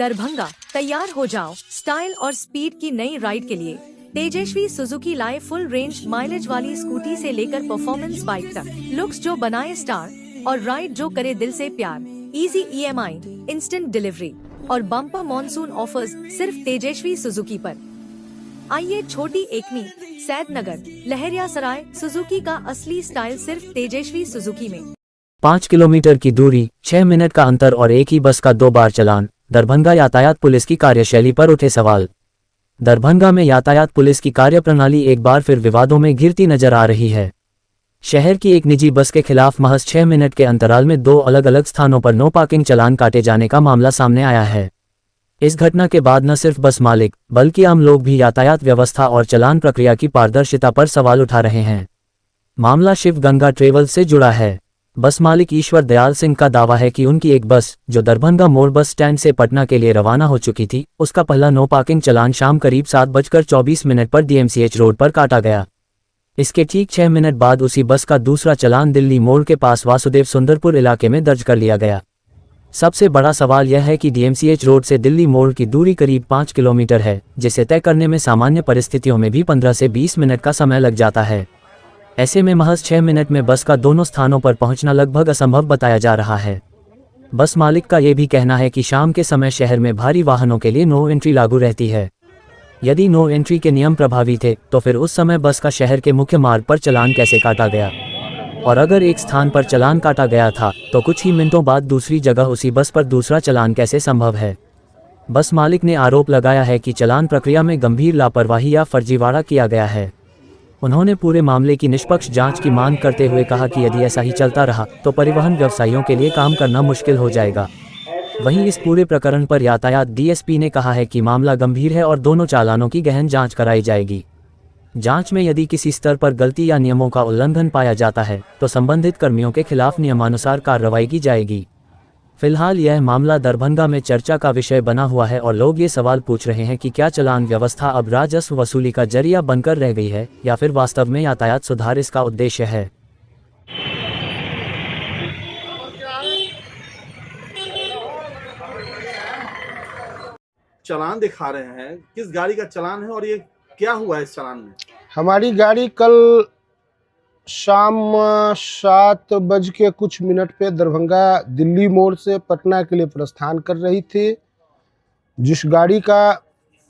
दरभंगा, तैयार हो जाओ स्टाइल और स्पीड की नई राइड के लिए। तेजस्वी सुजुकी लाए फुल रेंज माइलेज वाली स्कूटी से लेकर परफॉर्मेंस बाइक तक, लुक्स जो बनाए स्टार और राइड जो करे दिल से प्यार। इजी EMI, इंस्टेंट डिलीवरी और बम्पर मॉनसून ऑफर्स सिर्फ तेजस्वी सुजुकी पर। आइए छोटी एकमी, सैदनगर, लहरियासराय, सुजुकी का असली स्टाइल सिर्फ तेजस्वी सुजुकी में। 5 किलोमीटर की दूरी, 6 मिनट का अंतर और एक ही बस का 2 बार चलान। दरभंगा यातायात पुलिस की कार्यशैली पर उठे सवाल। दरभंगा में यातायात पुलिस की कार्यप्रणाली एक बार फिर विवादों में घिरती नजर आ रही है। शहर की एक निजी बस के खिलाफ महज 6 मिनट के अंतराल में 2 अलग अलग स्थानों पर नो पार्किंग चालान काटे जाने का मामला सामने आया है। इस घटना के बाद न सिर्फ बस मालिक बल्कि आम लोग भी यातायात व्यवस्था और चालान प्रक्रिया की पारदर्शिता पर सवाल उठा रहे हैं। मामला शिव गंगा ट्रेवल्स से जुड़ा है। बस मालिक ईश्वर दयाल सिंह का दावा है कि उनकी एक बस जो दरभंगा मोड़ बस स्टैंड से पटना के लिए रवाना हो चुकी थी, उसका पहला नो पार्किंग चालान शाम करीब 7:24 पर DMCH रोड पर काटा गया। इसके ठीक 6 मिनट बाद उसी बस का दूसरा चालान दिल्ली मोड़ के पास वासुदेव सुंदरपुर इलाके में दर्ज कर लिया गया। सबसे बड़ा सवाल यह है कि DMCH रोड से दिल्ली मोड़ की दूरी करीब 5 किलोमीटर है, जिसे तय करने में सामान्य परिस्थितियों में भी 15 से 20 मिनट का समय लग जाता है। ऐसे में महज 6 मिनट में बस का दोनों स्थानों पर पहुंचना लगभग असंभव बताया जा रहा है। बस मालिक का ये भी कहना है कि शाम के समय शहर में भारी वाहनों के लिए नो एंट्री लागू रहती है। यदि नो एंट्री के नियम प्रभावी थे तो फिर उस समय बस का शहर के मुख्य मार्ग पर चालान कैसे काटा गया? और अगर एक स्थान पर चालान काटा गया था तो कुछ ही मिनटों बाद दूसरी जगह उसी बस पर दूसरा चालान कैसे संभव है? बस मालिक ने आरोप लगाया है कि चालान प्रक्रिया में गंभीर लापरवाही या फर्जीवाड़ा किया गया है। उन्होंने पूरे मामले की निष्पक्ष जांच की मांग करते हुए कहा कि यदि ऐसा ही चलता रहा तो परिवहन व्यवसायियों के लिए काम करना मुश्किल हो जाएगा। वहीं इस पूरे प्रकरण पर यातायात DSP ने कहा है कि मामला गंभीर है और दोनों चालानों की गहन जांच कराई जाएगी। जांच में यदि किसी स्तर पर गलती या नियमों का उल्लंघन पाया जाता है तो संबंधित कर्मियों के खिलाफ नियमानुसार कार्रवाई की जाएगी। फिलहाल यह मामला दरभंगा में चर्चा का विषय बना हुआ है और लोग ये सवाल पूछ रहे हैं कि क्या चालान व्यवस्था अब राजस्व वसूली का जरिया बनकर रह गई है या फिर वास्तव में यातायात सुधार इसका उद्देश्य है। चालान दिखा रहे हैं, किस गाड़ी का चालान है और ये क्या हुआ है इस चालान में? हमारी गाड़ी कल शाम 7 बज के कुछ मिनट पे दरभंगा दिल्ली मोड़ से पटना के लिए प्रस्थान कर रही थी। जिस गाड़ी का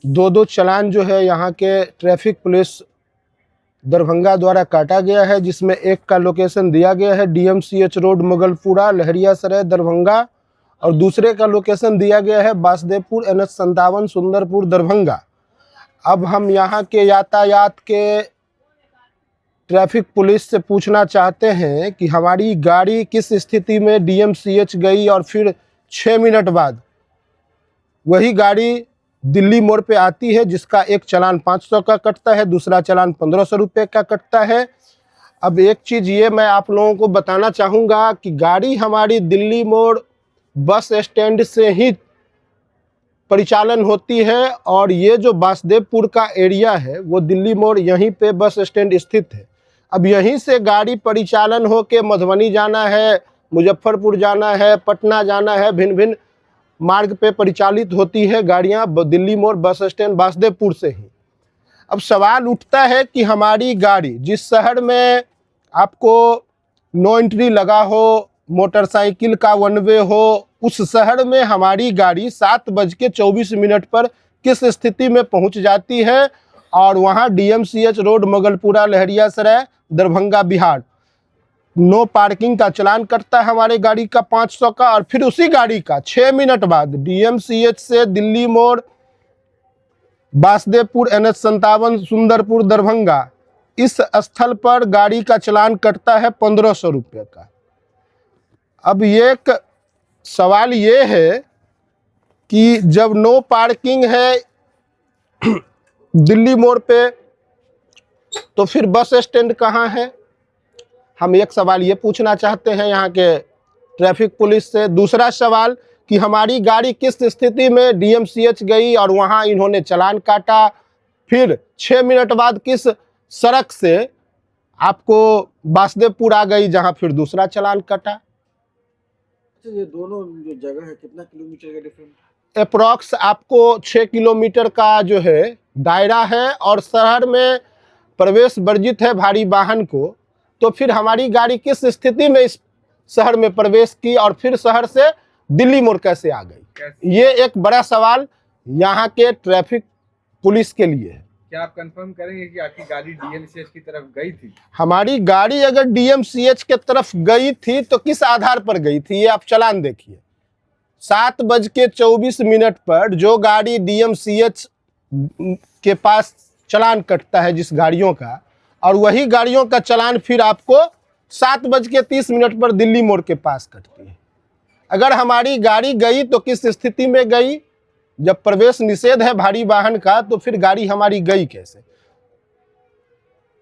2 चालान जो है यहाँ के ट्रैफिक पुलिस दरभंगा द्वारा काटा गया है, जिसमें एक का लोकेशन दिया गया है DMCH रोड मुगलपुरा लहरियासराय दरभंगा और दूसरे का लोकेशन दिया गया है वासुदेवपुर NH57 सुंदरपुर दरभंगा। अब हम यहाँ के यातायात के ट्रैफिक पुलिस से पूछना चाहते हैं कि हमारी गाड़ी किस स्थिति में DMCH गई और फिर 6 मिनट बाद वही गाड़ी दिल्ली मोड़ पे आती है, जिसका एक चालान 500 का कटता है, दूसरा चालान 1500 रुपये का कटता है। अब एक चीज़ ये मैं आप लोगों को बताना चाहूँगा कि गाड़ी हमारी दिल्ली मोड़ बस स्टैंड से ही परिचालन होती है और ये जो वासुदेवपुर का एरिया है वो दिल्ली मोड़ यहीं पे बस स्टैंड स्थित है। अब यहीं से गाड़ी परिचालन हो के मधुबनी जाना है, मुजफ्फरपुर जाना है, पटना जाना है, भिन्न भिन्न मार्ग पे परिचालित होती है गाड़ियां दिल्ली मोड़ बस स्टैंड वासुदेवपुर से ही। अब सवाल उठता है कि हमारी गाड़ी जिस शहर में आपको नो एंट्री लगा हो, मोटरसाइकिल का 1 वे हो, उस शहर में हमारी गाड़ी 7:24 पर किस स्थिति में पहुंच जाती है और वहां DMCH road Mughalpura Laheriasarai Darbhanga Bihar no parking का चालान कटता है हमारे गाड़ी का 500 का और फिर उसी गाड़ी का 6 मिनट बाद DMCH से दिल्ली मोड़ वासुदेवपुर NH57 सुंदरपुर दरभंगा इस स्थल पर गाड़ी का चालान कटता है 1500 रुपये का। अब एक सवाल ये है कि जब नो पार्किंग है दिल्ली मोड़ पे तो फिर बस स्टैंड कहाँ है? हम एक सवाल ये पूछना चाहते हैं यहाँ के ट्रैफिक पुलिस से। दूसरा सवाल कि हमारी गाड़ी किस स्थिति में DMCH गई और वहाँ इन्होंने चालान काटा, फिर 6 मिनट बाद किस सड़क से आपको वासुदेवपुर आ गई जहाँ फिर दूसरा चालान कटा। ये दोनों जो जगह है कितना किलोमीटर का डिफरेंस? अप्रॉक्स आपको 6 किलोमीटर का जो है दायरा है और शहर में प्रवेश वर्जित है भारी वाहन को, तो फिर हमारी गाड़ी किस स्थिति में इस शहर में प्रवेश की और फिर शहर से दिल्ली मोड़ कैसे आ गई, ये एक बड़ा सवाल यहाँ के ट्रैफिक पुलिस के लिए है। क्या आप कंफर्म करेंगे कि आपकी गाड़ी डीएमसीएच की तरफ गई थी? हमारी गाड़ी अगर डीएमसीएच के तरफ गई थी तो किस आधार पर गई थी, ये आप चालान देखिए। 7:24 पर जो गाड़ी डीएमसीएच के पास चालान कटता है जिस गाड़ियों का, और वही गाड़ियों का चालान फिर आपको 7:30 पर दिल्ली मोड़ के पास कटती है। अगर हमारी गाड़ी गई तो किस स्थिति में गई, जब प्रवेश निषेध है भारी वाहन का तो फिर गाड़ी हमारी गई कैसे?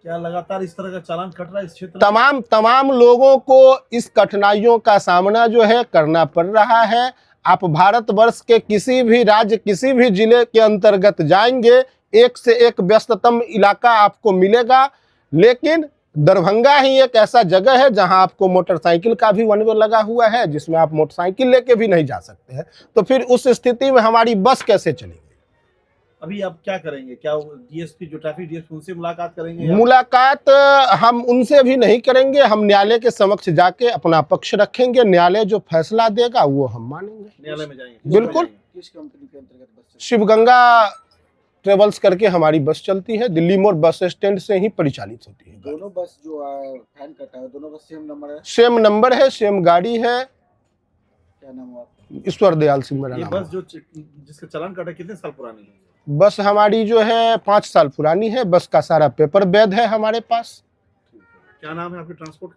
क्या लगातार इस तरह का चालान कट रहा है इस क्षेत्र में? तमाम लोगों को इस कठिनाइयों का सामना जो है करना पड़ रहा है। आप भारतवर्ष के किसी भी राज्य, किसी भी जिले के अंतर्गत जाएंगे, एक से एक व्यस्ततम इलाका आपको मिलेगा, लेकिन दरभंगा ही एक ऐसा जगह है जहां आपको मोटरसाइकिल का भी वन वे लगा हुआ है, जिसमें आप मोटरसाइकिल लेके भी नहीं जा सकते हैं। तो फिर उस स्थिति में हमारी बस कैसे चलेगी? अभी आप क्या करेंगे? क्या डीएसपी जो ट्रैफिक डीएसपी उनसे मुलाकात करेंगे? मुलाकात हम उनसे भी नहीं करेंगे, हम न्यायालय के समक्ष जाके अपना पक्ष रखेंगे। न्यायालय जो फैसला देगा वो हम मानेंगे। न्यायालय में जाएंगे? बिल्कुल। किस कंपनी के अंतर्गत बस? शिवगंगा ट्रेवल्स करके हमारी बस चलती है, दिल्ली मोड़ बस स्टैंड से ही परिचालित होती है। दोनों बस जो फाइन कटा है, दोनों बस सेम नंबर है? सेम नंबर है, सेम गाड़ी है। क्या नाम है आपका? ईश्वर दयाल सिंह मेरा ये नाम बस है। जो जिसका चालान कटा कितने साल पुरानी है? बस हमारी जो है 5 साल पुरानी है। बस का सारा पेपर वैध है हमारे पास। क्या नाम है आपके ट्रांसपोर्ट?